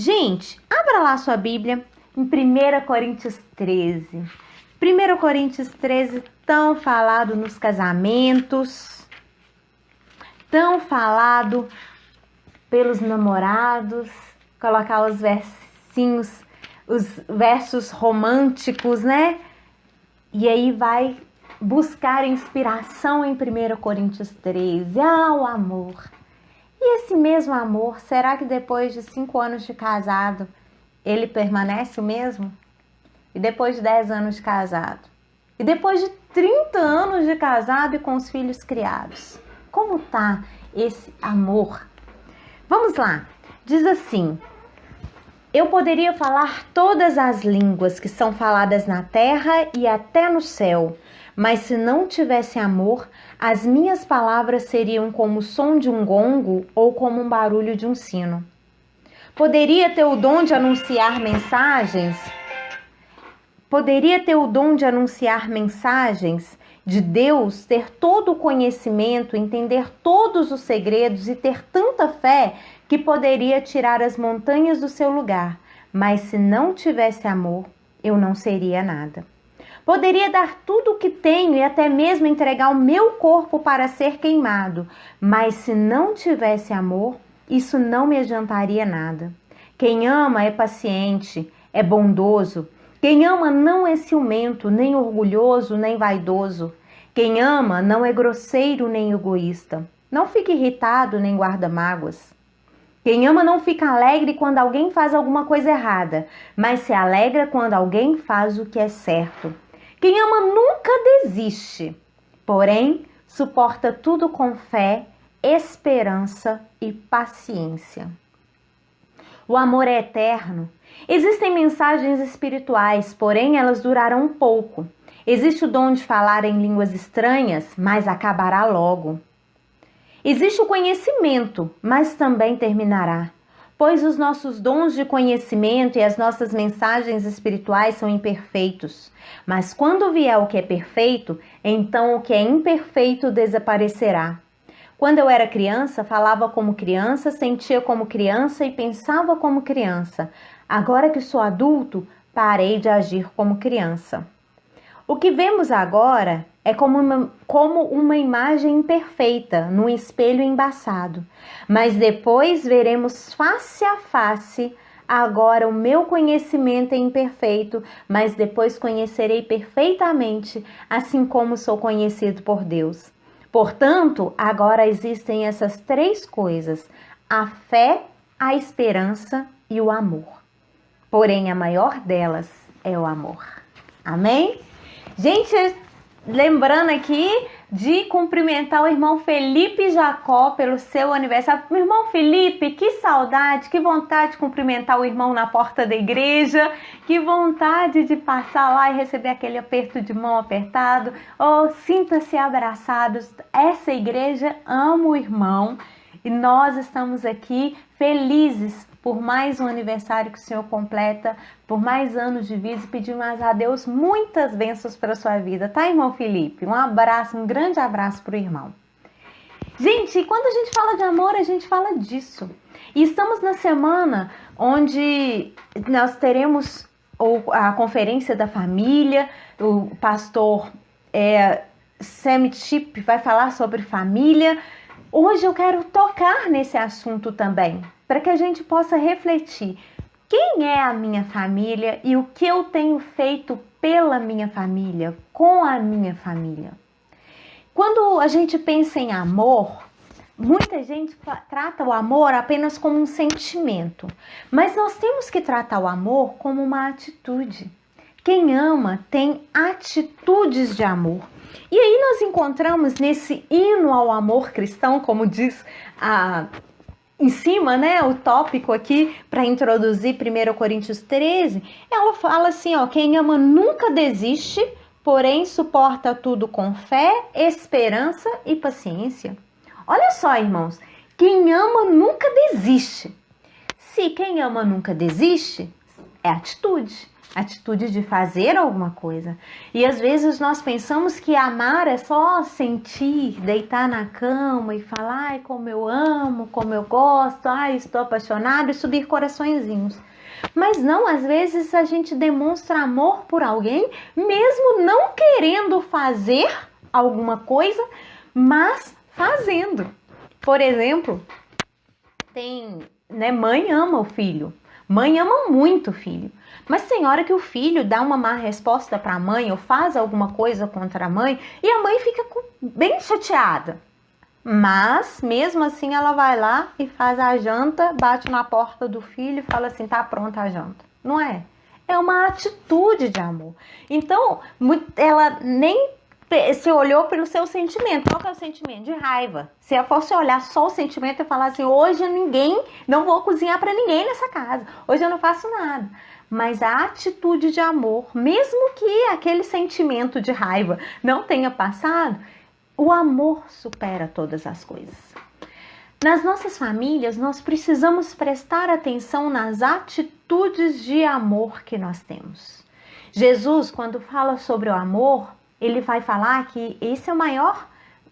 Gente, abra lá sua Bíblia em 1 Coríntios 13. 1 Coríntios 13, tão falado nos casamentos, tão falado pelos namorados, colocar os versinhos, os versos românticos, né? E aí vai buscar inspiração em 1 Coríntios 13. O amor. E esse mesmo amor, será que depois de 5 anos de casado, ele permanece o mesmo? E depois de 10 anos de casado? E depois de 30 anos de casado e com os filhos criados? Como tá esse amor? Vamos lá. Diz assim: eu poderia falar todas as línguas que são faladas na terra e até no céu, mas se não tivesse amor, as minhas palavras seriam como o som de um gongo ou como um barulho de um sino. Poderia ter o dom de anunciar mensagens? Poderia ter o dom de anunciar mensagens de Deus, ter todo o conhecimento, entender todos os segredos e ter tanta fé que poderia tirar as montanhas do seu lugar. Mas se não tivesse amor, eu não seria nada. Poderia dar tudo o que tenho e até mesmo entregar o meu corpo para ser queimado, mas se não tivesse amor, isso não me adiantaria nada. Quem ama é paciente, é bondoso. Quem ama não é ciumento, nem orgulhoso, nem vaidoso. Quem ama não é grosseiro nem egoísta. Não fica irritado nem guarda mágoas. Quem ama não fica alegre quando alguém faz alguma coisa errada, mas se alegra quando alguém faz o que é certo. Quem ama nunca desiste, porém suporta tudo com fé, esperança e paciência. O amor é eterno. Existem mensagens espirituais, porém elas durarão pouco. Existe o dom de falar em línguas estranhas, mas acabará logo. Existe o conhecimento, mas também terminará. Pois os nossos dons de conhecimento e as nossas mensagens espirituais são imperfeitos. Mas quando vier o que é perfeito, então o que é imperfeito desaparecerá. Quando eu era criança, falava como criança, sentia como criança e pensava como criança. Agora que sou adulto, parei de agir como criança. O que vemos agora é como uma imagem imperfeita num espelho embaçado. Mas depois veremos face a face. Agora o meu conhecimento é imperfeito, mas depois conhecerei perfeitamente, assim como sou conhecido por Deus. Portanto, agora existem essas 3 coisas: a fé, a esperança e o amor. Porém, a maior delas é o amor. Amém? Gente, lembrando aqui de cumprimentar o irmão Felipe Jacó pelo seu aniversário. Meu irmão Felipe, que saudade, que vontade de cumprimentar o irmão na porta da igreja, que vontade de passar lá e receber aquele aperto de mão apertado. Sinta-se abraçados. Essa igreja ama o irmão e nós estamos aqui felizes por mais um aniversário que o Senhor completa, por mais anos de vida, e pedimos a Deus muitas bênçãos para a sua vida, tá, irmão Felipe? Um abraço, um grande abraço para o irmão. Gente, quando a gente fala de amor, a gente fala disso. E estamos na semana onde nós teremos a conferência da família, o pastor Sam Chip vai falar sobre família. Hoje eu quero tocar nesse assunto também, para que a gente possa refletir quem é a minha família e o que eu tenho feito pela minha família, com a minha família. Quando a gente pensa em amor, muita gente trata o amor apenas como um sentimento, mas nós temos que tratar o amor como uma atitude. Quem ama tem atitudes de amor. E aí nós encontramos nesse hino ao amor cristão, como diz em cima, né, o tópico aqui para introduzir 1 Coríntios 13, ela fala assim, quem ama nunca desiste, porém suporta tudo com fé, esperança e paciência. Olha só, irmãos, quem ama nunca desiste. Se quem ama nunca desiste, é atitude. atitude de fazer alguma coisa. E às vezes nós pensamos que amar é só sentir, deitar na cama e falar, ai, como eu amo, como eu gosto, ai, estou apaixonado, e subir coraçõezinhos. Mas não, às vezes a gente demonstra amor por alguém, mesmo não querendo fazer alguma coisa, mas fazendo. Por exemplo, mãe ama o filho. Mãe ama muito o filho. Mas tem hora que o filho dá uma má resposta para a mãe ou faz alguma coisa contra a mãe e a mãe fica bem chateada. Mas, mesmo assim, ela vai lá e faz a janta, bate na porta do filho e fala assim, tá pronta a janta. Não é? É uma atitude de amor. Então, ela nem se olhou pelo seu sentimento. Qual que é o sentimento? De raiva. Se eu fosse olhar só o sentimento e falar assim, hoje não vou cozinhar para ninguém nessa casa. Hoje eu não faço nada. Mas a atitude de amor, mesmo que aquele sentimento de raiva não tenha passado, o amor supera todas as coisas. Nas nossas famílias, nós precisamos prestar atenção nas atitudes de amor que nós temos. Jesus, quando fala sobre o amor, ele vai falar que esse é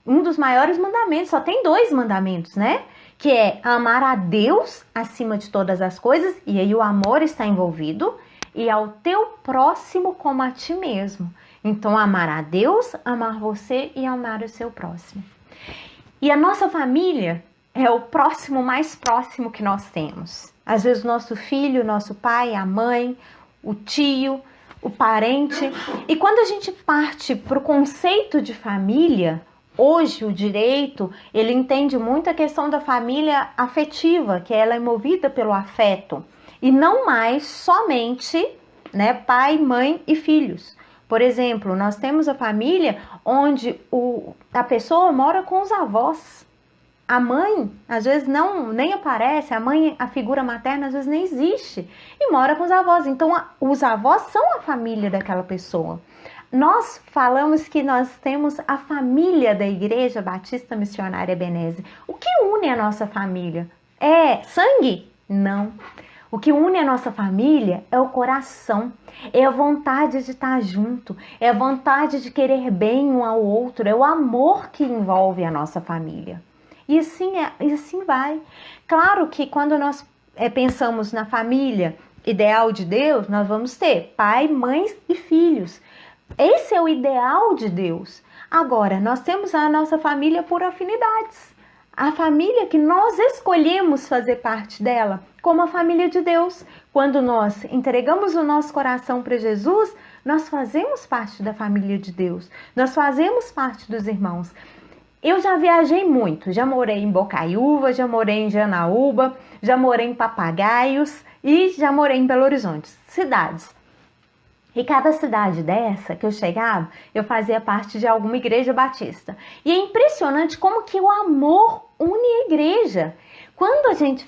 um dos maiores mandamentos. Só tem 2 mandamentos, né? Que é amar a Deus acima de todas as coisas, e aí o amor está envolvido, e ao teu próximo como a ti mesmo. Então, amar a Deus, amar você e amar o seu próximo. E a nossa família é o próximo mais próximo que nós temos. Às vezes o nosso filho, o nosso pai, a mãe, o tio, o parente. E quando a gente parte para o conceito de família, hoje o direito, ele entende muito a questão da família afetiva, que ela é movida pelo afeto. E não mais somente, né, pai, mãe e filhos. Por exemplo, nós temos a família onde a pessoa mora com os avós. A mãe, às vezes, nem aparece, a figura materna, às vezes, nem existe. E mora com os avós. Então, os avós são a família daquela pessoa. Nós falamos que nós temos a família da Igreja Batista Missionária Ebenezer. O que une a nossa família? É sangue? Não. O que une a nossa família é o coração, é a vontade de estar junto, é a vontade de querer bem um ao outro, é o amor que envolve a nossa família. E assim vai. Claro que quando nós pensamos na família ideal de Deus, nós vamos ter pai, mães e filhos. Esse é o ideal de Deus. Agora, nós temos a nossa família por afinidades. A família que nós escolhemos fazer parte dela, como a família de Deus. Quando nós entregamos o nosso coração para Jesus, nós fazemos parte da família de Deus. Nós fazemos parte dos irmãos. Eu já viajei muito, já morei em Bocaiúva, já morei em Janaúba, já morei em Papagaios e já morei em Belo Horizonte, cidades. E cada cidade dessa que eu chegava, eu fazia parte de alguma igreja batista. E é impressionante como que o amor une a igreja. Quando a gente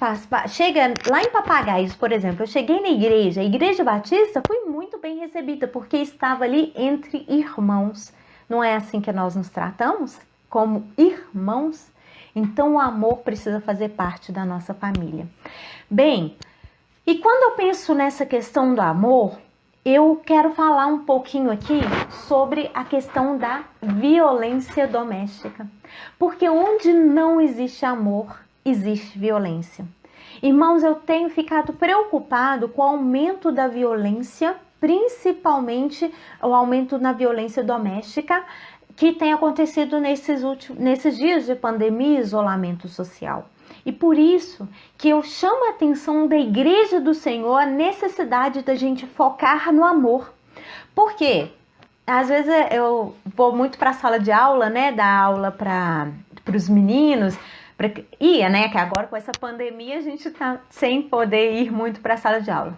chega lá em Papagaios, por exemplo, eu cheguei na igreja, a igreja batista, fui muito bem recebida, porque estava ali entre irmãos. Não é assim que nós nos tratamos? Como irmãos? Então o amor precisa fazer parte da nossa família. Bem, e quando eu penso nessa questão do amor, eu quero falar um pouquinho aqui sobre a questão da violência doméstica. Porque onde não existe amor, existe violência. Irmãos, eu tenho ficado preocupado com o aumento da violência, principalmente o aumento na violência doméstica, que tem acontecido nesses dias de pandemia e isolamento social. E por isso que eu chamo a atenção da Igreja do Senhor a necessidade da gente focar no amor. Por quê? Às vezes eu vou muito para a sala de aula, né? Dar aula para os meninos. Né? Que agora com essa pandemia a gente tá sem poder ir muito para a sala de aula.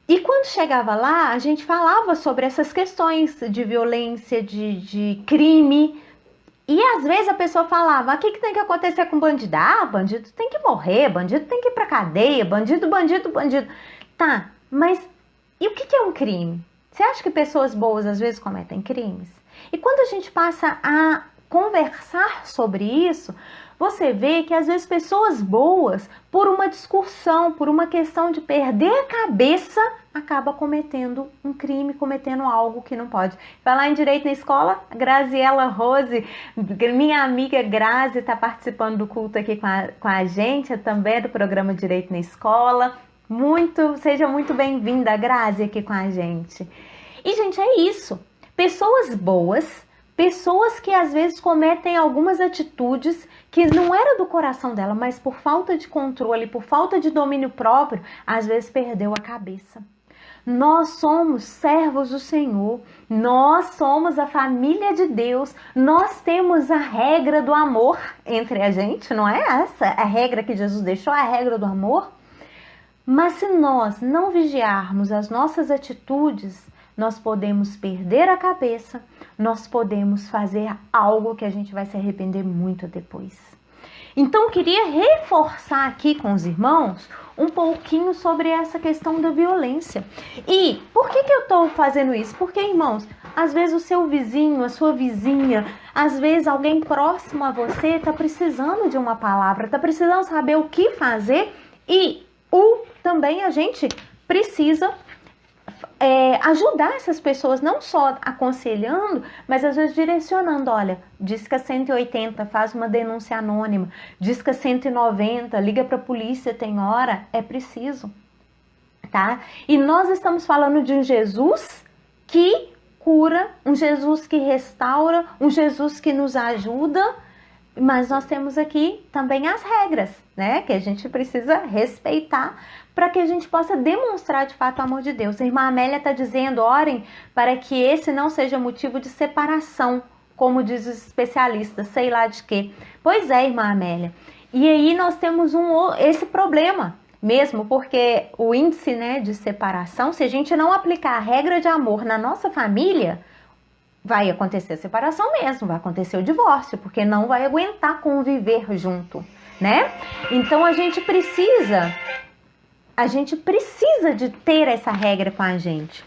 E quando chegava lá, a gente falava sobre essas questões de violência, de crime. E às vezes a pessoa falava, o que tem que acontecer com bandido? Ah, bandido tem que morrer, bandido tem que ir pra cadeia, bandido. Tá, mas e o que é um crime? Você acha que pessoas boas às vezes cometem crimes? E quando a gente passa a conversar sobre isso, você vê que às vezes pessoas boas, por uma discussão, por uma questão de perder a cabeça, acaba cometendo um crime, cometendo algo que não pode. Falar em direito na escola, Graziela Rose, minha amiga Grazi, está participando do culto aqui com a gente, também do programa Direito na Escola. Seja muito bem-vinda, Grazi, aqui com a gente. E, gente, é isso. Pessoas boas, pessoas que às vezes cometem algumas atitudes que não era do coração dela, mas por falta de controle, por falta de domínio próprio, às vezes perdeu a cabeça. Nós somos servos do Senhor, nós somos a família de Deus, nós temos a regra do amor entre a gente, não é essa a regra que Jesus deixou, a regra do amor? Mas se nós não vigiarmos as nossas atitudes, nós podemos perder a cabeça, nós podemos fazer algo que a gente vai se arrepender muito depois. Então, eu queria reforçar aqui com os irmãos um pouquinho sobre essa questão da violência. E por que eu estou fazendo isso? Porque, irmãos, às vezes o seu vizinho, a sua vizinha, às vezes alguém próximo a você está precisando de uma palavra, está precisando saber o que fazer e também a gente precisa ajudar essas pessoas, não só aconselhando, mas às vezes direcionando. Olha, disca 180, faz uma denúncia anônima, disca 190, liga para a polícia, tem hora, é preciso, tá? E nós estamos falando de um Jesus que cura, um Jesus que restaura, um Jesus que nos ajuda, mas nós temos aqui também as regras, né? Que a gente precisa respeitar para que a gente possa demonstrar de fato o amor de Deus. A irmã Amélia está dizendo, orem para que esse não seja motivo de separação, como diz os especialistas, sei lá de quê. Pois é, irmã Amélia. E aí nós temos esse problema mesmo, porque o índice, né, de separação, se a gente não aplicar a regra de amor na nossa família, vai acontecer a separação mesmo, vai acontecer o divórcio, porque não vai aguentar conviver junto, né? Então a gente precisa de ter essa regra com a gente.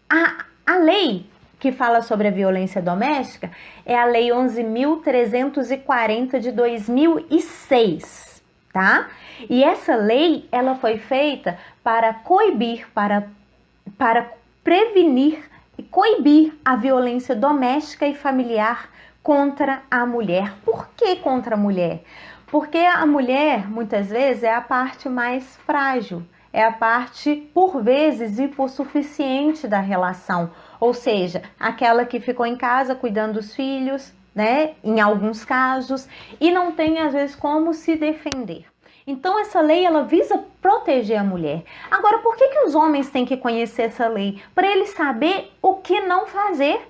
A lei que fala sobre a violência doméstica é a Lei 11.340 de 2006, tá? E essa lei, ela foi feita para coibir, para prevenir e coibir a violência doméstica e familiar contra a mulher. Por que contra a mulher? Porque a mulher, muitas vezes, é a parte mais frágil, é a parte, por vezes, hipossuficiente da relação. Ou seja, aquela que ficou em casa cuidando dos filhos, né? Em alguns casos, e não tem, às vezes, como se defender. Então, essa lei, ela visa proteger a mulher. Agora, por que os homens têm que conhecer essa lei? Para eles saber o que não fazer.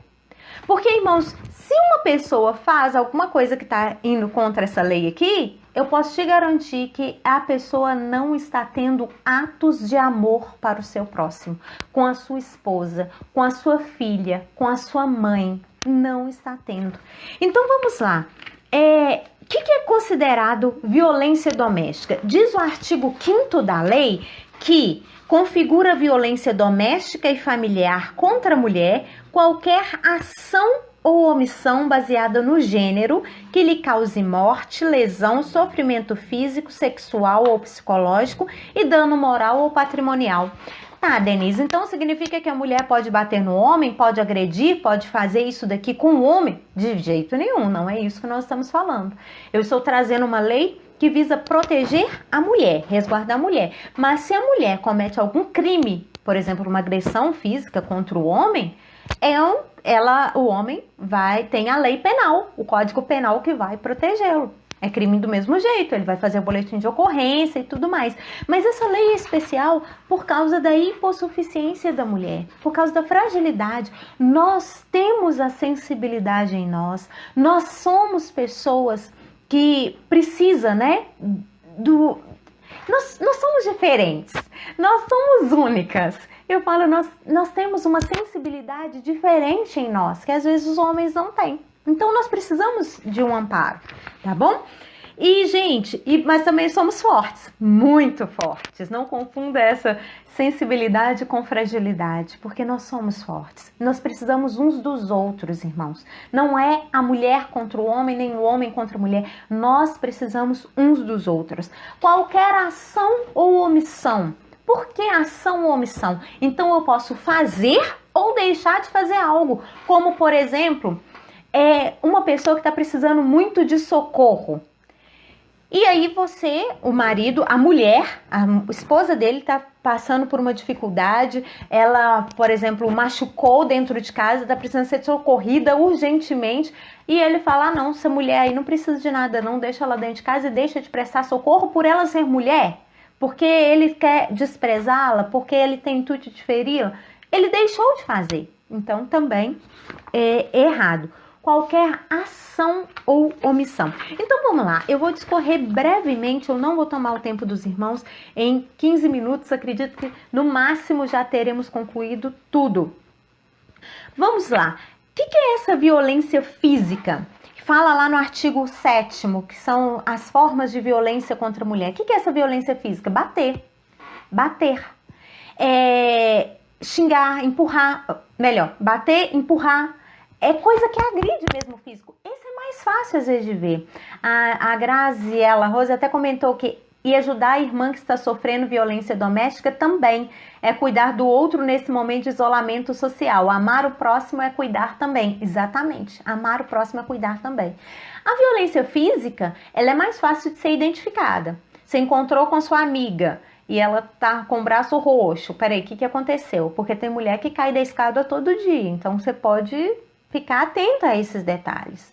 Porque, irmãos, se uma pessoa faz alguma coisa que está indo contra essa lei aqui, eu posso te garantir que a pessoa não está tendo atos de amor para o seu próximo. Com a sua esposa, com a sua filha, com a sua mãe. Não está tendo. Então, vamos lá. O que é considerado violência doméstica? Diz o artigo 5º da lei que configura violência doméstica e familiar contra a mulher qualquer ação ou omissão baseada no gênero que lhe cause morte, lesão, sofrimento físico, sexual ou psicológico e dano moral ou patrimonial. Tá, Denise, então significa que a mulher pode bater no homem, pode agredir, pode fazer isso daqui com o homem? De jeito nenhum, não é isso que nós estamos falando. Eu estou trazendo uma lei que visa proteger a mulher, resguardar a mulher. Mas se a mulher comete algum crime, por exemplo, uma agressão física contra o homem, o homem tem a lei penal, o Código Penal que vai protegê-lo. É crime do mesmo jeito, ele vai fazer o boletim de ocorrência e tudo mais. Mas essa lei é especial por causa da hipossuficiência da mulher, por causa da fragilidade. Nós temos a sensibilidade em nós, nós somos pessoas que precisam, né, Nós somos diferentes, nós somos únicas. Eu falo, nós temos uma sensibilidade diferente em nós, que às vezes os homens não têm. Então, nós precisamos de um amparo, tá bom? E, gente, mas também somos fortes, muito fortes. Não confunda essa sensibilidade com fragilidade, porque nós somos fortes. Nós precisamos uns dos outros, irmãos. Não é a mulher contra o homem, nem o homem contra a mulher. Nós precisamos uns dos outros. Qualquer ação ou omissão. Por que ação ou omissão? Então eu posso fazer ou deixar de fazer algo. Como, por exemplo, uma pessoa que está precisando muito de socorro. E aí você, o marido, a mulher, a esposa dele está passando por uma dificuldade, ela, por exemplo, machucou dentro de casa, está precisando ser socorrida urgentemente, e ele fala, não, essa mulher aí não precisa de nada, não, deixa ela dentro de casa e deixa de prestar socorro por ela ser mulher, porque ele quer desprezá-la, porque ele tem intuito de feri-la, ele deixou de fazer, então também é errado. Qualquer ação ou omissão. Então vamos lá, eu vou discorrer brevemente, eu não vou tomar o tempo dos irmãos, em 15 minutos, acredito que no máximo já teremos concluído tudo. Vamos lá, o que é essa violência física? Fala lá no artigo 7º, que são as formas de violência contra a mulher. O que é essa violência física? Bater, xingar, empurrar, melhor, bater, empurrar, é coisa que agride mesmo o físico. Esse é mais fácil às vezes de ver. A Graziela Rose até comentou que e ajudar a irmã que está sofrendo violência doméstica também é cuidar do outro nesse momento de isolamento social. Amar o próximo é cuidar também. Exatamente. Amar o próximo é cuidar também. A violência física, ela é mais fácil de ser identificada. Você encontrou com sua amiga e ela tá com o braço roxo. Peraí, o que aconteceu? Porque tem mulher que cai da escada todo dia. Então você pode ficar atenta a esses detalhes,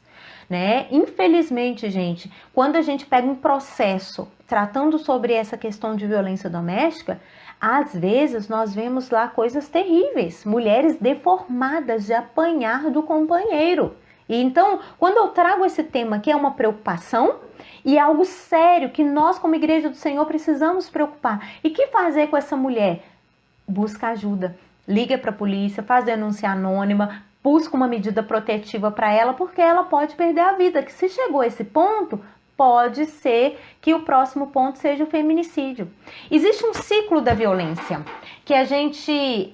né? Infelizmente, gente, quando a gente pega um processo tratando sobre essa questão de violência doméstica, às vezes nós vemos lá coisas terríveis, mulheres deformadas de apanhar do companheiro. E então, quando eu trago esse tema que é uma preocupação e é algo sério que nós como Igreja do Senhor precisamos preocupar. E que fazer com essa mulher? Busca ajuda, liga para a polícia, faz denúncia anônima, busca uma medida protetiva para ela, porque ela pode perder a vida, que se chegou a esse ponto, pode ser que o próximo ponto seja o feminicídio. Existe um ciclo da violência que a gente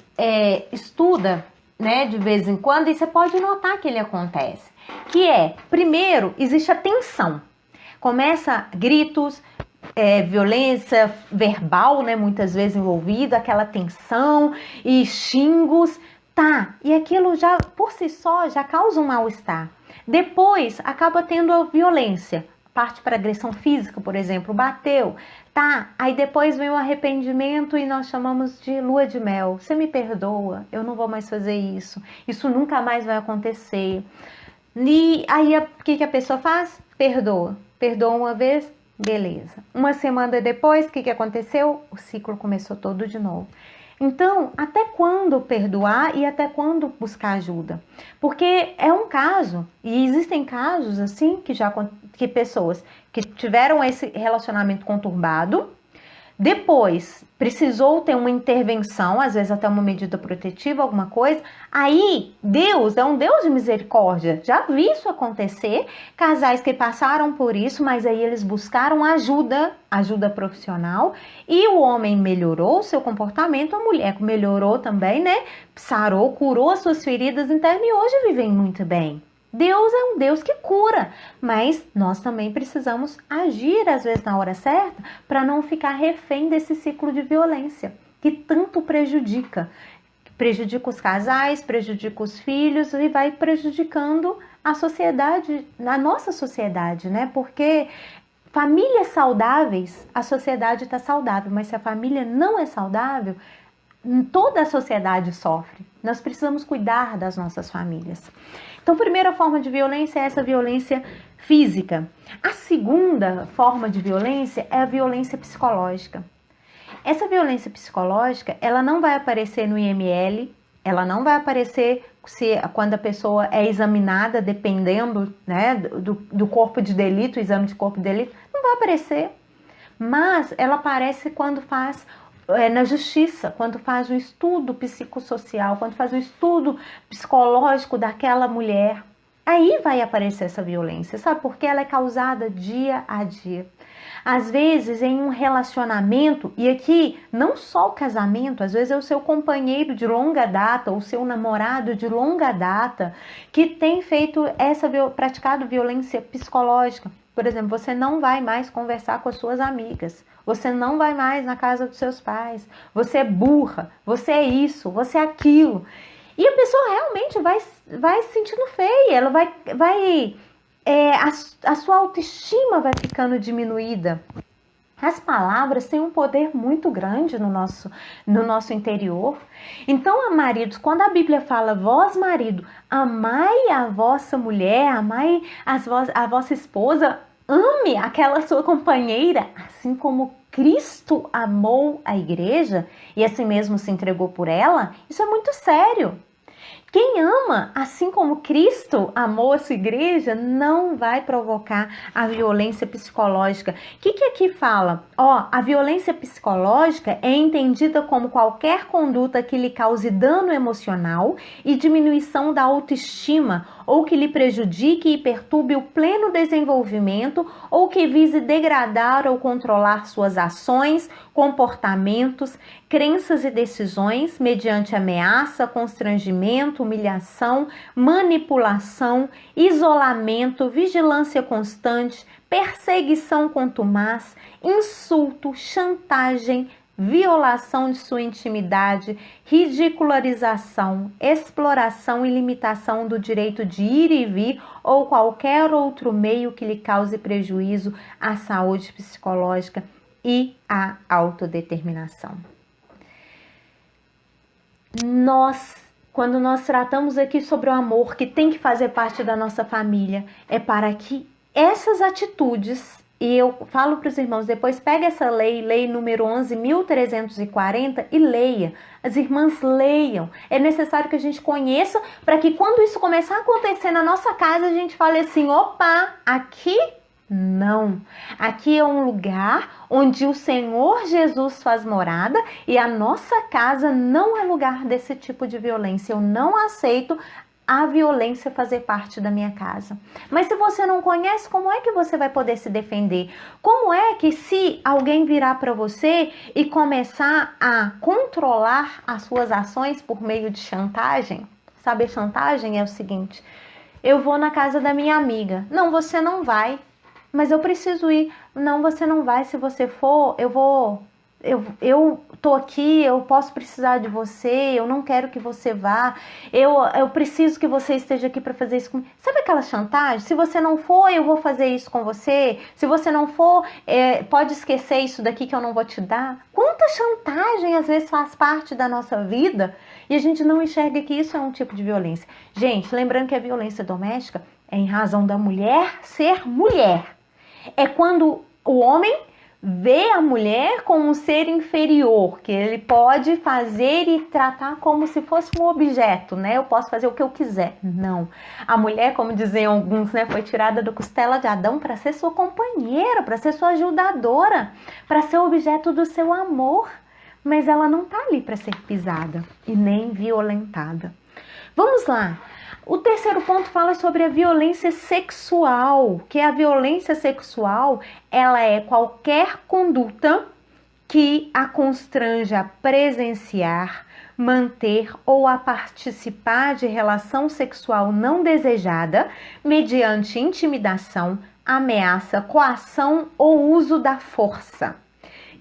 estuda, né, de vez em quando, e você pode notar que ele acontece, que primeiro, existe a tensão. Começa gritos, violência verbal, né, muitas vezes envolvida, aquela tensão e xingos. Tá, e aquilo já, por si só, já causa um mal-estar. Depois, acaba tendo a violência. Parte para agressão física, por exemplo, bateu. Tá, aí depois vem o arrependimento e nós chamamos de lua de mel. Você me perdoa, eu não vou mais fazer isso. Isso nunca mais vai acontecer. E aí, o que a pessoa faz? Perdoa. Perdoa uma vez, beleza. Uma semana depois, o que aconteceu? O ciclo começou todo de novo. Então, até quando perdoar e até quando buscar ajuda? Porque é um caso, e existem casos assim que pessoas que tiveram esse relacionamento conturbado, depois precisou ter uma intervenção, às vezes até uma medida protetiva, alguma coisa, aí Deus é um Deus de misericórdia. Já vi isso acontecer, casais que passaram por isso, mas aí eles buscaram ajuda profissional, e o homem melhorou o seu comportamento, a mulher melhorou também, né? Sarou, curou as suas feridas internas e hoje vivem muito bem. Deus é um Deus que cura, mas nós também precisamos agir, às vezes, na hora certa, para não ficar refém desse ciclo de violência, que tanto prejudica. Prejudica os casais, prejudica os filhos e vai prejudicando a sociedade, a nossa sociedade, né? Porque famílias saudáveis, a sociedade está saudável, mas se a família não é saudável, toda a sociedade sofre. Nós precisamos cuidar das nossas famílias. Então, a primeira forma de violência é essa violência física. A segunda forma de violência é a violência psicológica. Essa violência psicológica, ela não vai aparecer no IML, ela não vai aparecer quando a pessoa é examinada, dependendo, né, do corpo de delito, o exame de corpo de delito, não vai aparecer. Mas ela aparece quando faz na justiça, quando faz um estudo psicossocial, quando faz um estudo psicológico daquela mulher, Aí vai aparecer essa violência, sabe? Porque ela é causada dia a dia. Às vezes em um relacionamento, e aqui não só o casamento, às vezes é o seu companheiro de longa data, ou seu namorado de longa data, que tem feito praticado violência psicológica. Por exemplo, você não vai mais conversar com as suas amigas, você não vai mais na casa dos seus pais, você é burra, você é isso, você é aquilo. E a pessoa realmente vai se sentindo feia, ela a sua autoestima vai ficando diminuída. As palavras têm um poder muito grande no nosso interior. Então, maridos, quando a Bíblia fala, vós, marido, amai a vossa mulher, amai a vossa esposa, ame aquela sua companheira, assim como Cristo amou a igreja e assim mesmo se entregou por ela, isso é muito sério. Quem ama, assim como Cristo amou a sua igreja, não vai provocar a violência psicológica. O que aqui fala? A violência psicológica é entendida como qualquer conduta que lhe cause dano emocional e diminuição da autoestima, ou que lhe prejudique e perturbe o pleno desenvolvimento, ou que vise degradar ou controlar suas ações, comportamentos, crenças e decisões mediante ameaça, constrangimento, humilhação, manipulação, isolamento, vigilância constante, perseguição contumaz, insulto, chantagem, violação de sua intimidade, ridicularização, exploração e limitação do direito de ir e vir ou qualquer outro meio que lhe cause prejuízo à saúde psicológica e à autodeterminação. Quando nós tratamos aqui sobre o amor que tem que fazer parte da nossa família, é para que essas atitudes, e eu falo para os irmãos, depois pega essa lei número 11.340 e leia. As irmãs leiam. É necessário que a gente conheça para que quando isso começar a acontecer na nossa casa, a gente fale assim, opa, aqui não. Aqui é um lugar onde o Senhor Jesus faz morada e a nossa casa não é lugar desse tipo de violência. Eu não aceito a violência fazer parte da minha casa. Mas se você não conhece, como é que você vai poder se defender? Como é que se alguém virar para você e começar a controlar as suas ações por meio de chantagem? Sabe, chantagem é o seguinte, eu vou na casa da minha amiga. Não, você não vai. Mas eu preciso ir. Não, você não vai. Se você for, eu tô aqui, eu posso precisar de você, eu não quero que você vá, eu preciso que você esteja aqui para fazer isso comigo. Sabe aquela chantagem? Se você não for, eu vou fazer isso com você. Se você não for, pode esquecer isso daqui que eu não vou te dar. Quanta chantagem às vezes faz parte da nossa vida e a gente não enxerga que isso é um tipo de violência. Gente, lembrando que a violência doméstica é em razão da mulher ser mulher. É quando o homem vê a mulher como um ser inferior, que ele pode fazer e tratar como se fosse um objeto, né? Eu posso fazer o que eu quiser. Não. A mulher, como diziam alguns, né, foi tirada da costela de Adão para ser sua companheira, para ser sua ajudadora, para ser objeto do seu amor. Mas ela não está ali para ser pisada e nem violentada. Vamos lá. O terceiro ponto fala sobre a violência sexual, que a violência sexual, ela é qualquer conduta que a constranja a presenciar, manter ou a participar de relação sexual não desejada, mediante intimidação, ameaça, coação ou uso da força,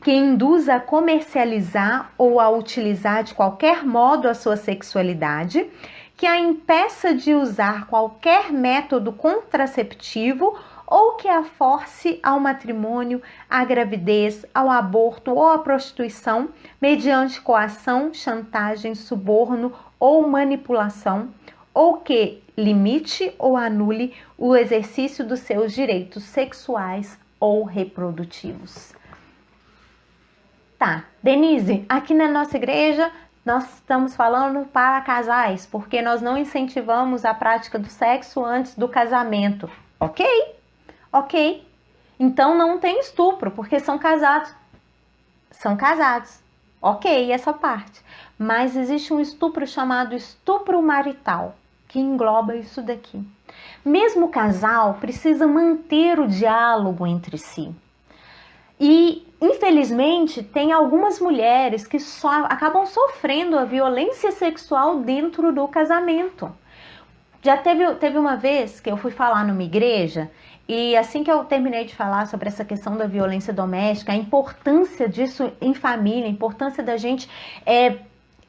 que induza a comercializar ou a utilizar de qualquer modo a sua sexualidade, que a impeça de usar qualquer método contraceptivo ou que a force ao matrimônio, à gravidez, ao aborto ou à prostituição mediante coação, chantagem, suborno ou manipulação, ou que limite ou anule o exercício dos seus direitos sexuais ou reprodutivos. Tá, Denise, aqui na nossa igreja nós estamos falando para casais, porque nós não incentivamos a prática do sexo antes do casamento. Ok? Ok. Então não tem estupro, porque são casados. São casados. Ok, essa parte. Mas existe um estupro chamado estupro marital, que engloba isso daqui. Mesmo o casal precisa manter o diálogo entre si. E, infelizmente, tem algumas mulheres que acabam sofrendo a violência sexual dentro do casamento. Já teve uma vez que eu fui falar numa igreja e assim que eu terminei de falar sobre essa questão da violência doméstica, a importância disso em família, a importância da gente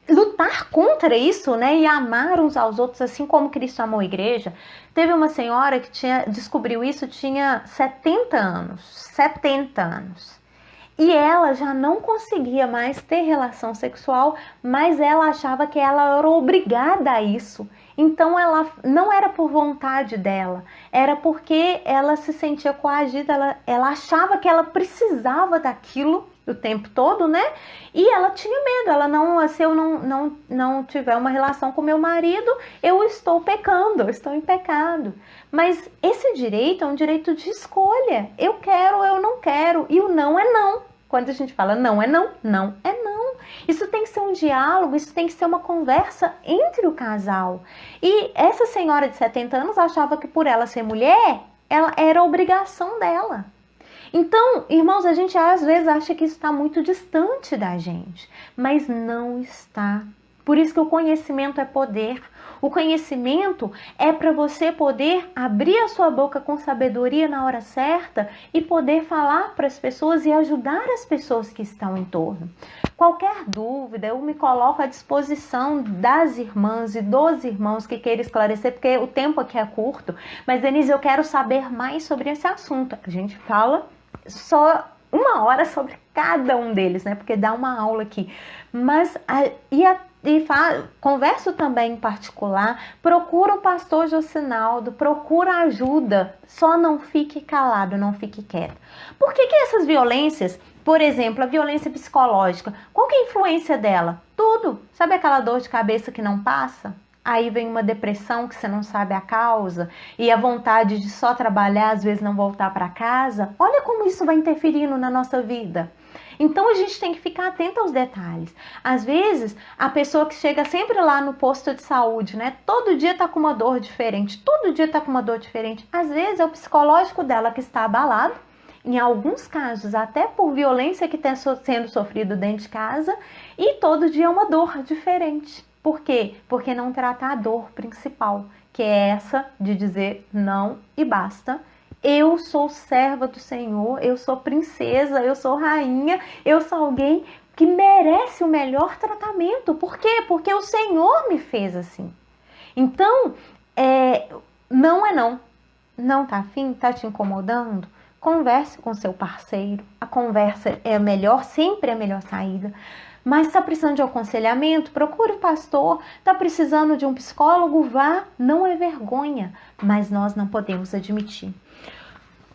lutar contra isso, né, e amar uns aos outros assim como Cristo amou a igreja. Teve uma senhora que descobriu isso, tinha 70 anos. E ela já não conseguia mais ter relação sexual, mas ela achava que ela era obrigada a isso. Então ela não era por vontade dela, era porque ela se sentia coagida, ela achava que ela precisava daquilo o tempo todo, né? E ela tinha medo, ela não, se eu não tiver uma relação com meu marido, eu estou pecando, eu estou em pecado. Mas esse direito é um direito de escolha. Eu quero, eu não quero. E o não é não. Quando a gente fala não é não, não é não. Isso tem que ser um diálogo, isso tem que ser uma conversa entre o casal. E essa senhora de 70 anos achava que por ela ser mulher, ela era obrigação dela. Então, irmãos, a gente às vezes acha que isso está muito distante da gente, mas não está. Por isso que o conhecimento é poder. O conhecimento é para você poder abrir a sua boca com sabedoria na hora certa e poder falar para as pessoas e ajudar as pessoas que estão em torno. Qualquer dúvida, eu me coloco à disposição das irmãs e dos irmãos que queiram esclarecer, porque o tempo aqui é curto. Mas, Denise, eu quero saber mais sobre esse assunto. A gente fala só 1 hora sobre cada um deles, né? Porque dá uma aula aqui. Mas, converso também em particular, procura o pastor Jocinaldo, procura ajuda, só não fique calado, não fique quieto. Por que essas violências, por exemplo, a violência psicológica, qual que é a influência dela? Tudo. Sabe aquela dor de cabeça que não passa? Aí vem uma depressão que você não sabe a causa e a vontade de só trabalhar, às vezes não voltar para casa. Olha como isso vai interferindo na nossa vida. Então a gente tem que ficar atento aos detalhes. Às vezes, a pessoa que chega sempre lá no posto de saúde, né? Todo dia tá com uma dor diferente, Às vezes é o psicológico dela que está abalado, em alguns casos até por violência que está sendo sofrido dentro de casa, e todo dia é uma dor diferente. Por quê? Porque não trata a dor principal, que é essa de dizer não e basta. Eu sou serva do Senhor, eu sou princesa, eu sou rainha, eu sou alguém que merece o melhor tratamento. Por quê? Porque o Senhor me fez assim. Então, não é não. Não tá afim? Tá te incomodando? Converse com seu parceiro. A conversa é a melhor, sempre é a melhor saída. Mas está precisando de aconselhamento? Procure o pastor. Está precisando de um psicólogo? Vá. Não é vergonha, mas nós não podemos admitir.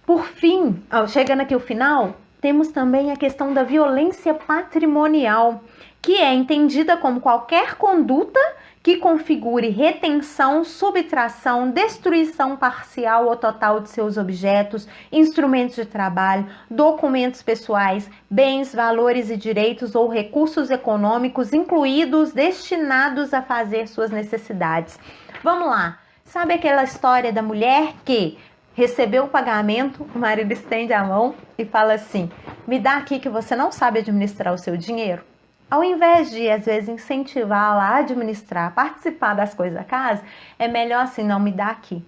Por fim, chegando aqui ao final, temos também a questão da violência patrimonial, que é entendida como qualquer conduta que configure retenção, subtração, destruição parcial ou total de seus objetos, instrumentos de trabalho, documentos pessoais, bens, valores e direitos ou recursos econômicos, incluídos destinados a fazer suas necessidades. Vamos lá. Sabe aquela história da mulher que recebeu o pagamento, o marido estende a mão e fala assim: me dá aqui que você não sabe administrar o seu dinheiro? Ao invés de, às vezes, incentivá-la a administrar, participar das coisas da casa, é melhor assim, não, me dá aqui.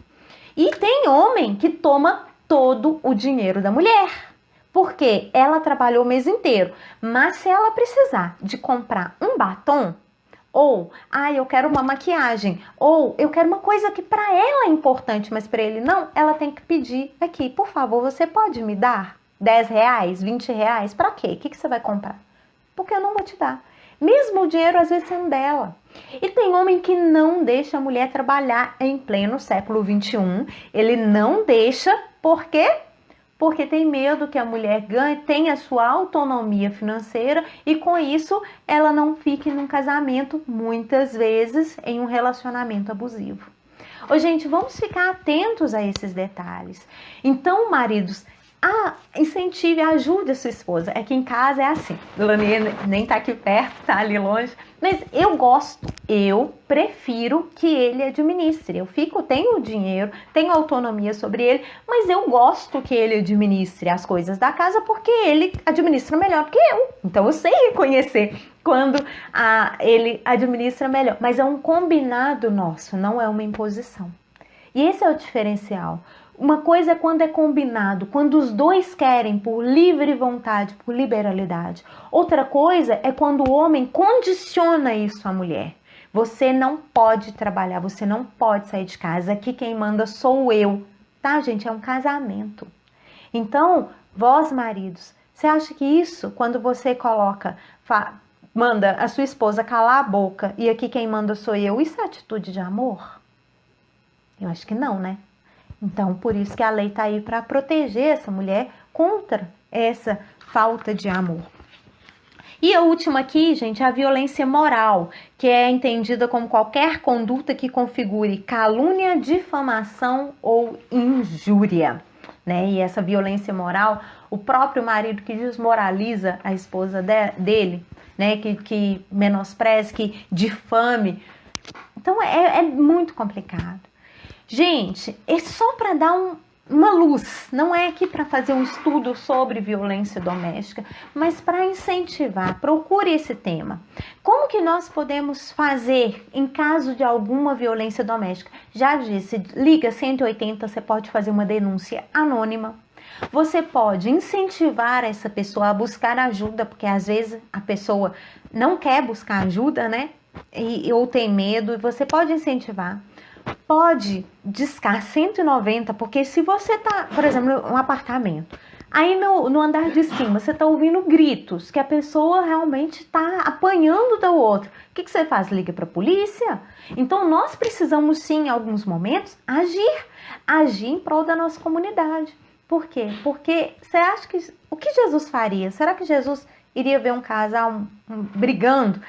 E tem homem que toma todo o dinheiro da mulher, porque ela trabalhou o mês inteiro. Mas se ela precisar de comprar um batom, ou, eu quero uma maquiagem, ou eu quero uma coisa que para ela é importante, mas para ele não, ela tem que pedir aqui, por favor, você pode me dar R$10, R$20? Para quê? O que você vai comprar? Porque eu não vou te dar. Mesmo o dinheiro às vezes sendo dela. E tem homem que não deixa a mulher trabalhar em pleno século XXI. Ele não deixa, por quê? Porque tem medo que a mulher tenha sua autonomia financeira e com isso ela não fique num casamento, muitas vezes em um relacionamento abusivo. Gente, vamos ficar atentos a esses detalhes. Então, maridos, incentive, ajude a sua esposa. Aqui em casa é assim. Lani nem tá aqui perto, tá ali longe. Mas eu prefiro que ele administre. Tenho dinheiro, tenho autonomia sobre ele, mas eu gosto que ele administre as coisas da casa porque ele administra melhor que eu. Então eu sei reconhecer quando ele administra melhor. Mas é um combinado nosso, não é uma imposição. E esse é o diferencial. Uma coisa é quando é combinado, quando os dois querem por livre vontade, por liberalidade. Outra coisa é quando o homem condiciona isso à mulher. Você não pode trabalhar, você não pode sair de casa. Aqui quem manda sou eu. Tá, gente? É um casamento. Então, vós maridos, você acha que isso, quando você manda a sua esposa calar a boca e aqui quem manda sou eu, isso é atitude de amor? Eu acho que não, né? Então, por isso que a lei está aí para proteger essa mulher contra essa falta de amor. E a última aqui, gente, é a violência moral, que é entendida como qualquer conduta que configure calúnia, difamação ou injúria, né? E essa violência moral, o próprio marido que desmoraliza a esposa dele, né? Que menospreze, que difame. Então, é muito complicado. Gente, é só para dar uma luz, não é aqui para fazer um estudo sobre violência doméstica, mas para incentivar, procure esse tema. Como que nós podemos fazer em caso de alguma violência doméstica? Já disse, liga 180, você pode fazer uma denúncia anônima. Você pode incentivar essa pessoa a buscar ajuda, porque às vezes a pessoa não quer buscar ajuda, né? Ou tem medo, e você pode incentivar. Pode discar 190, porque se você tá, por exemplo, um apartamento, aí no andar de cima você tá ouvindo gritos, que a pessoa realmente tá apanhando do outro. O que você faz? Liga para a polícia? Então nós precisamos sim, em alguns momentos, agir em prol da nossa comunidade. Por quê? Porque você acha que o que Jesus faria? Será que Jesus iria ver um casal brigando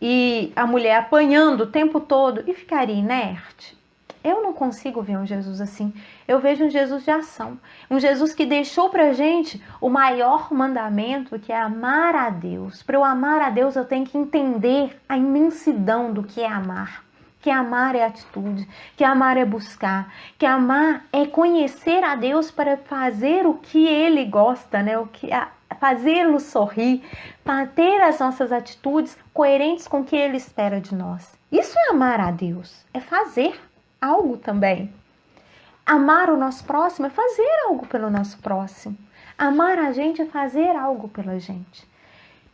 e a mulher apanhando o tempo todo e ficaria inerte? Eu não consigo ver um Jesus assim. Eu vejo um Jesus de ação. Um Jesus que deixou pra gente o maior mandamento, que é amar a Deus. Para eu amar a Deus, eu tenho que entender a imensidão do que é amar. Que amar é atitude, que amar é buscar, que amar é conhecer a Deus para fazer o que Ele gosta, né? Fazê-lo sorrir, para ter as nossas atitudes coerentes com o que Ele espera de nós. Isso é amar a Deus, é fazer algo também. Amar o nosso próximo é fazer algo pelo nosso próximo. Amar a gente é fazer algo pela gente.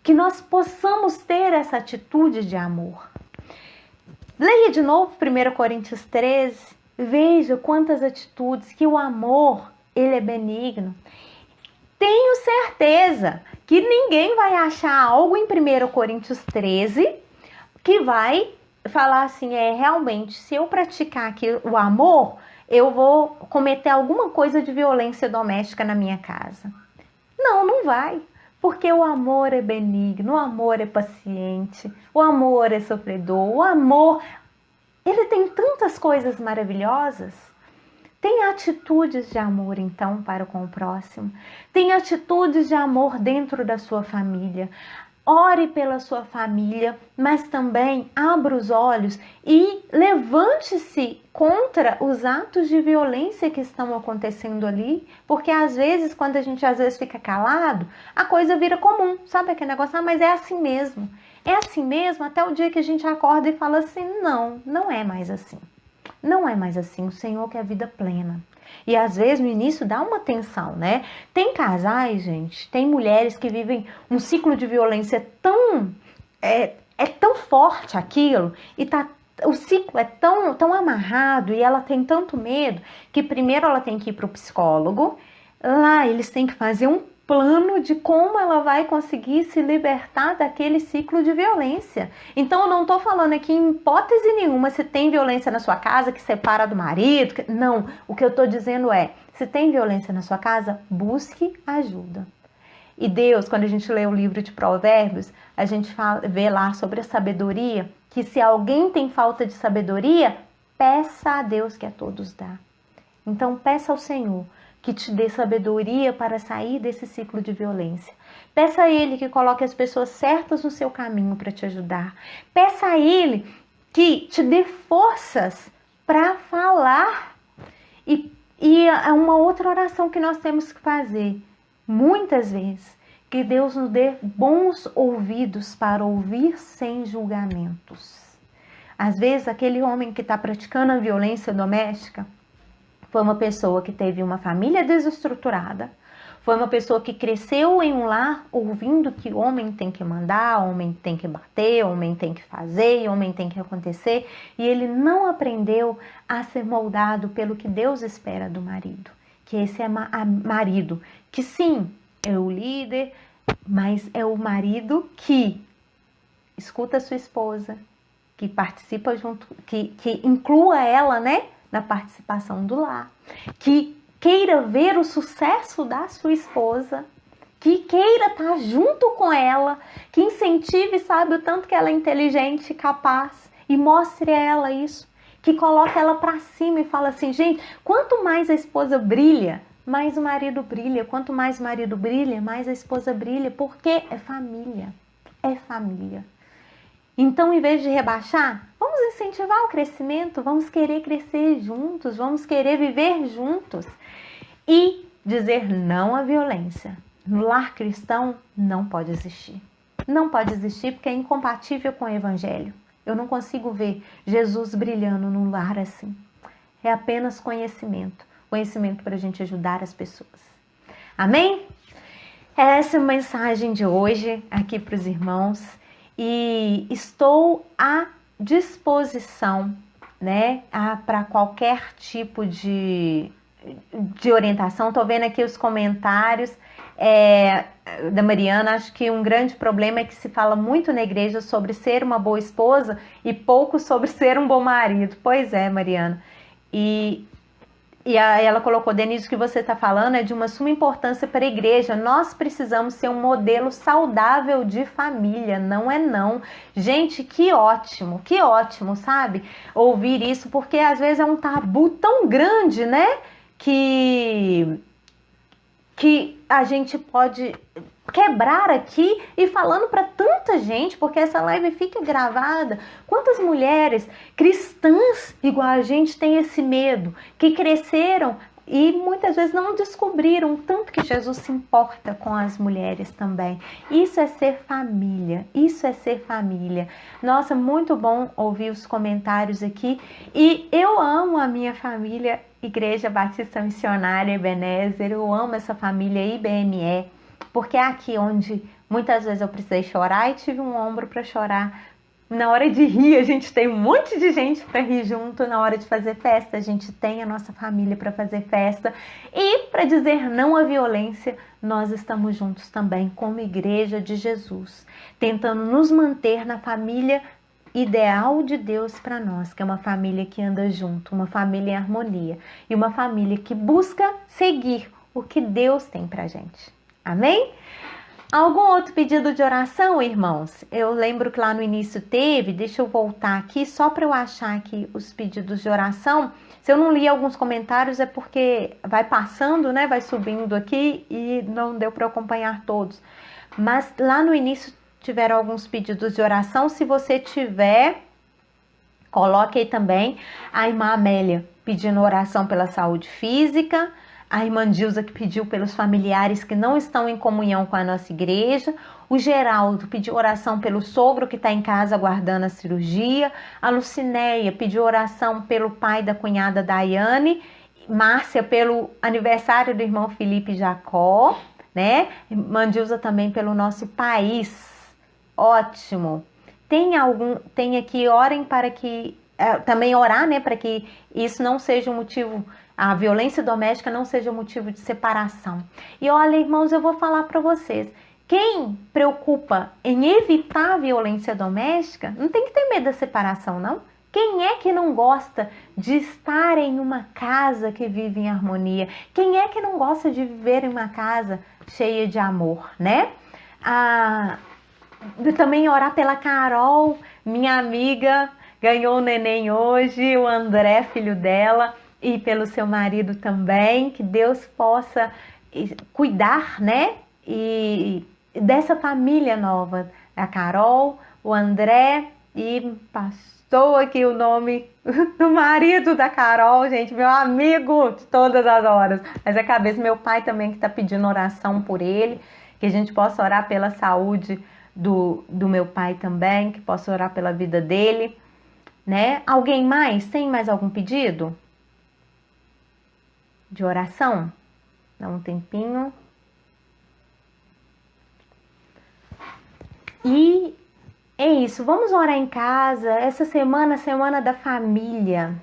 Que nós possamos ter essa atitude de amor. Leia de novo 1 Coríntios 13. Veja quantas atitudes, que o amor, ele é benigno. Tenho certeza que ninguém vai achar algo em 1 Coríntios 13 que vai falar assim, realmente, se eu praticar aqui o amor, eu vou cometer alguma coisa de violência doméstica na minha casa. Não vai. Porque o amor é benigno, o amor é paciente, o amor é sofredor, o amor, ele tem tantas coisas maravilhosas. Tem atitudes de amor, então, para com o próximo. Tem atitudes de amor dentro da sua família. Ore pela sua família, mas também abra os olhos e levante-se contra os atos de violência que estão acontecendo ali, porque às vezes, quando a gente fica calado, a coisa vira comum, sabe aquele negócio? Mas é assim mesmo. É assim mesmo até o dia que a gente acorda e fala assim, não é mais assim. Não é mais assim, o Senhor quer vida plena. E às vezes no início dá uma tensão, né? Tem casais, gente, tem mulheres que vivem um ciclo de violência tão forte aquilo, e o ciclo é tão amarrado e ela tem tanto medo que primeiro ela tem que ir para o psicólogo. Lá eles têm que fazer um plano de como ela vai conseguir se libertar daquele ciclo de violência. Então eu não estou falando aqui em hipótese nenhuma se tem violência na sua casa que separa do marido. Não, o que eu estou dizendo é, se tem violência na sua casa, busque ajuda. E Deus, quando a gente lê o livro de Provérbios, a gente vê lá sobre a sabedoria, que se alguém tem falta de sabedoria, peça a Deus que a todos dá. Então peça ao Senhor que te dê sabedoria para sair desse ciclo de violência. Peça a Ele que coloque as pessoas certas no seu caminho para te ajudar. Peça a Ele que te dê forças para falar. E é uma outra oração que nós temos que fazer, muitas vezes, que Deus nos dê bons ouvidos para ouvir sem julgamentos. Às vezes, aquele homem que está praticando a violência doméstica foi uma pessoa que teve uma família desestruturada, foi uma pessoa que cresceu em um lar ouvindo que homem tem que mandar, homem tem que bater, homem tem que fazer, homem tem que acontecer, e ele não aprendeu a ser moldado pelo que Deus espera do marido, que esse é marido, que sim, é o líder, mas é o marido que escuta a sua esposa, que participa junto, que inclua ela, né, na participação do lar, que queira ver o sucesso da sua esposa, que queira estar junto com ela, que incentive, sabe, o tanto que ela é inteligente, capaz, e mostre a ela isso, que coloque ela para cima e fala assim, gente, quanto mais a esposa brilha, mais o marido brilha, quanto mais o marido brilha, mais a esposa brilha, porque é família, é família. Então, em vez de rebaixar, vamos incentivar o crescimento, vamos querer crescer juntos, vamos querer viver juntos e dizer não à violência. No lar cristão não pode existir. Não pode existir porque é incompatível com o evangelho. Eu não consigo ver Jesus brilhando num lar assim. É apenas conhecimento. Conhecimento para a gente ajudar as pessoas. Amém? Essa é a mensagem de hoje aqui para os irmãos. E estou à disposição, né, para qualquer tipo de orientação. Estou vendo aqui os comentários da Mariana. Acho que um grande problema é que se fala muito na igreja sobre ser uma boa esposa e pouco sobre ser um bom marido. Pois é, Mariana. E ela colocou, Denise, o que você está falando é de uma suma importância para a igreja. Nós precisamos ser um modelo saudável de família, não é não. Gente, que ótimo, sabe? Ouvir isso, porque às vezes é um tabu tão grande, né? Que a gente pode quebrar aqui e falando para tanta gente, porque essa live fica gravada. Quantas mulheres cristãs igual a gente tem esse medo, que cresceram e muitas vezes não descobriram tanto que Jesus se importa com as mulheres também. Isso é ser família, isso é ser família. Nossa, muito bom ouvir os comentários aqui e eu amo a minha família Igreja Batista Missionária Ebenezer, eu amo essa família IBME, porque é aqui onde muitas vezes eu precisei chorar e tive um ombro para chorar. Na hora de rir, a gente tem um monte de gente para rir junto. Na hora de fazer festa, a gente tem a nossa família para fazer festa. E para dizer não à violência, nós estamos juntos também como Igreja de Jesus, tentando nos manter na família ideal de Deus para nós, que é uma família que anda junto, uma família em harmonia e uma família que busca seguir o que Deus tem para gente. Amém? Algum outro pedido de oração, irmãos? Eu lembro que lá no início teve, deixa eu voltar aqui só para eu achar aqui os pedidos de oração. Se eu não li alguns comentários é porque vai passando, né? Vai subindo aqui e não deu para acompanhar todos. Mas lá no início tiveram alguns pedidos de oração. Se você tiver, coloque aí também a irmã Amélia pedindo oração pela saúde física, a irmã Dilza que pediu pelos familiares que não estão em comunhão com a nossa igreja, o Geraldo pediu oração pelo sogro que está em casa aguardando a cirurgia, a Lucinéia pediu oração pelo pai da cunhada Daiane, Márcia pelo aniversário do irmão Felipe Jacó, né? Irmã Dilza também pelo nosso país. Ótimo. Tem aqui, orem para que, também orar, né, para que isso não seja um motivo, a violência doméstica não seja um motivo de separação. E olha, irmãos, eu vou falar para vocês, quem preocupa em evitar a violência doméstica, não tem que ter medo da separação, não. Quem é que não gosta de estar em uma casa que vive em harmonia? Quem é que não gosta de viver em uma casa cheia de amor, né? Também orar pela Carol, minha amiga, ganhou o neném hoje, o André, filho dela. e pelo seu marido também, que Deus possa cuidar, né? E dessa família nova, a Carol, o André e passou aqui o nome do marido da Carol, gente, meu amigo de todas as horas. Mas é a cabeça, meu pai também que está pedindo oração por ele, que a gente possa orar pela saúde do meu pai também, que possa orar pela vida dele, né? Alguém mais? Tem mais algum pedido de oração? Dá um tempinho. E é isso, vamos orar em casa. Essa semana, semana da família.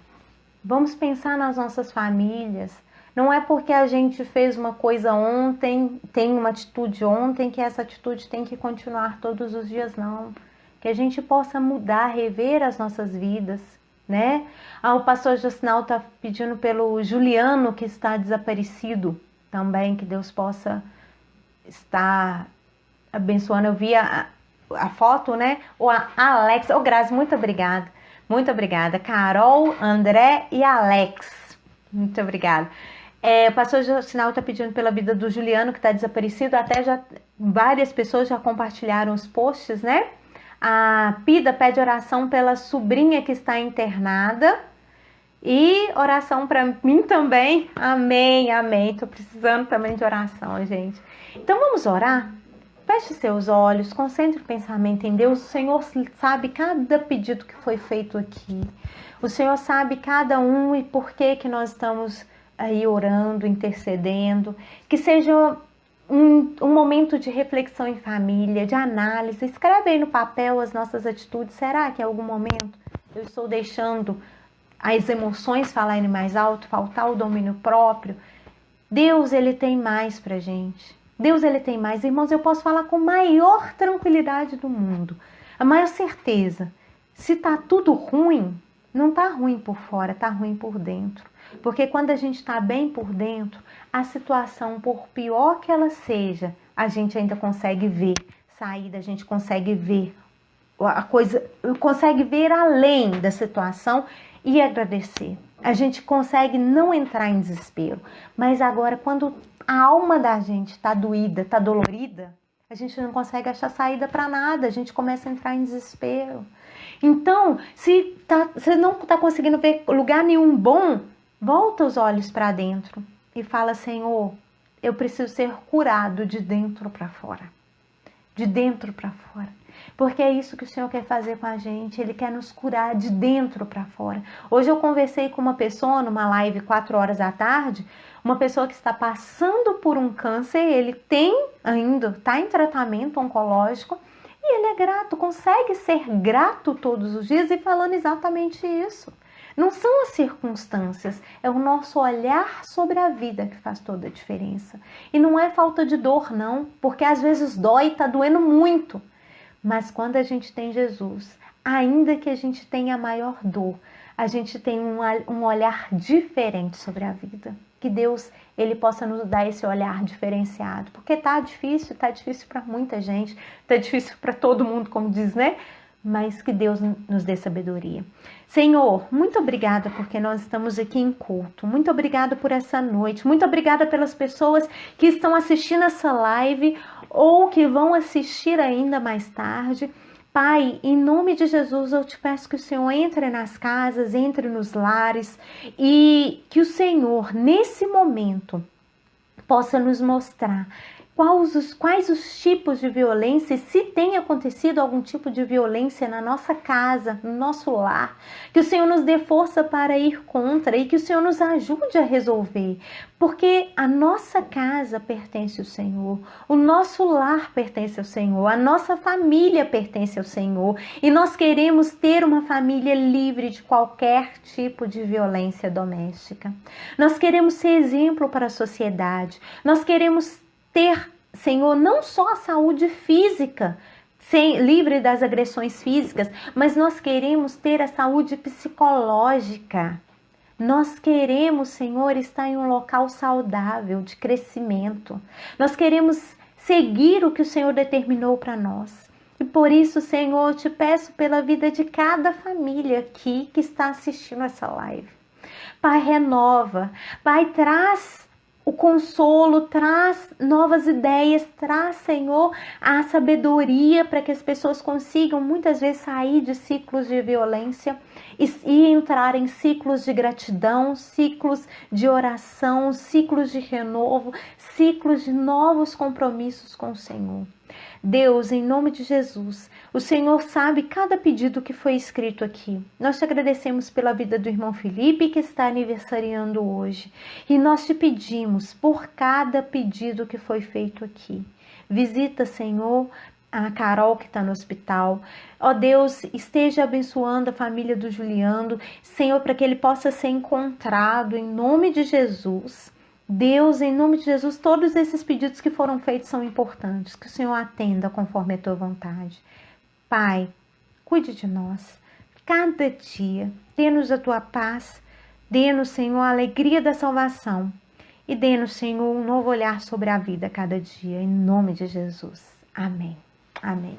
Vamos pensar nas nossas famílias. Não é porque a gente fez uma coisa ontem, tem uma atitude ontem, que essa atitude tem que continuar todos os dias, não. Que a gente possa mudar, rever as nossas vidas, né? O pastor Josinal está pedindo pelo Juliano, que está desaparecido também, que Deus possa estar abençoando. Eu vi a foto, né? O Alex, Grazi, muito obrigada. Muito obrigada. Carol, André e Alex. Muito obrigada. O pastor Josinal está pedindo pela vida do Juliano, que está desaparecido. Até já várias pessoas já compartilharam os posts, né? A Pida pede oração pela sobrinha que está internada. E oração para mim também. Amém, amém. Tô precisando também de oração, gente. Então vamos orar? Feche seus olhos, concentre o pensamento em Deus. O Senhor sabe cada pedido que foi feito aqui. O Senhor sabe cada um e por que nós estamos aí orando, intercedendo. Que seja um momento de reflexão em família, de análise. Escreve aí no papel as nossas atitudes. Será que em algum momento eu estou deixando as emoções falarem mais alto, faltar o domínio próprio? Deus, Ele tem mais pra gente. Deus, Ele tem mais. Irmãos, eu posso falar com a maior tranquilidade do mundo, a maior certeza. Se tá tudo ruim, não tá ruim por fora, tá ruim por dentro. Porque quando a gente tá bem por dentro, a situação, por pior que ela seja, a gente ainda consegue ver saída, a gente consegue ver a coisa, consegue ver além da situação e agradecer. A gente consegue não entrar em desespero. Mas agora, quando a alma da gente está doída, está dolorida, a gente não consegue achar saída para nada, a gente começa a entrar em desespero. Então, se você não está conseguindo ver lugar nenhum bom, volta os olhos para dentro e fala: Senhor, eu preciso ser curado de dentro para fora. De dentro para fora. Porque é isso que o Senhor quer fazer com a gente. Ele quer nos curar de dentro para fora. Hoje eu conversei com uma pessoa numa live 4 horas da tarde, uma pessoa que está passando por um câncer, ele tem ainda, está em tratamento oncológico, e ele é grato, consegue ser grato todos os dias e falando exatamente isso. Não são as circunstâncias, é o nosso olhar sobre a vida que faz toda a diferença. E não é falta de dor, não, porque às vezes dói e está doendo muito. Mas quando a gente tem Jesus, ainda que a gente tenha a maior dor, a gente tem um olhar diferente sobre a vida. Que Deus, Ele possa nos dar esse olhar diferenciado. Porque tá difícil para muita gente, tá difícil para todo mundo, como diz, né? Mas que Deus nos dê sabedoria. Senhor, muito obrigada porque nós estamos aqui em culto. Muito obrigada por essa noite. Muito obrigada pelas pessoas que estão assistindo essa live ou que vão assistir ainda mais tarde. Pai, em nome de Jesus, eu te peço que o Senhor entre nas casas, entre nos lares e que o Senhor, nesse momento, possa nos mostrar quais os tipos de violência, e se tem acontecido algum tipo de violência na nossa casa, no nosso lar, que o Senhor nos dê força para ir contra e que o Senhor nos ajude a resolver, porque a nossa casa pertence ao Senhor, o nosso lar pertence ao Senhor, a nossa família pertence ao Senhor e nós queremos ter uma família livre de qualquer tipo de violência doméstica. Nós queremos ser exemplo para a sociedade, nós queremos ter, Senhor, não só a saúde física, livre das agressões físicas, mas nós queremos ter a saúde psicológica. Nós queremos, Senhor, estar em um local saudável, de crescimento. Nós queremos seguir o que o Senhor determinou para nós. E por isso, Senhor, eu te peço pela vida de cada família aqui que está assistindo essa live. Pai, renova. Pai, traz o consolo, traz novas ideias, traz, Senhor, a sabedoria para que as pessoas consigam muitas vezes sair de ciclos de violência e entrar em ciclos de gratidão, ciclos de oração, ciclos de renovo, ciclos de novos compromissos com o Senhor. Deus, em nome de Jesus, o Senhor sabe cada pedido que foi escrito aqui. Nós te agradecemos pela vida do irmão Felipe, que está aniversariando hoje. E nós te pedimos por cada pedido que foi feito aqui. Visita, Senhor, a Carol que está no hospital. Ó Deus, esteja abençoando a família do Juliano, Senhor, para que ele possa ser encontrado em nome de Jesus. Deus, em nome de Jesus, todos esses pedidos que foram feitos são importantes, que o Senhor atenda conforme a tua vontade. Pai, cuide de nós, cada dia, dê-nos a tua paz, dê-nos, Senhor, a alegria da salvação e dê-nos, Senhor, um novo olhar sobre a vida cada dia, em nome de Jesus. Amém. Amém.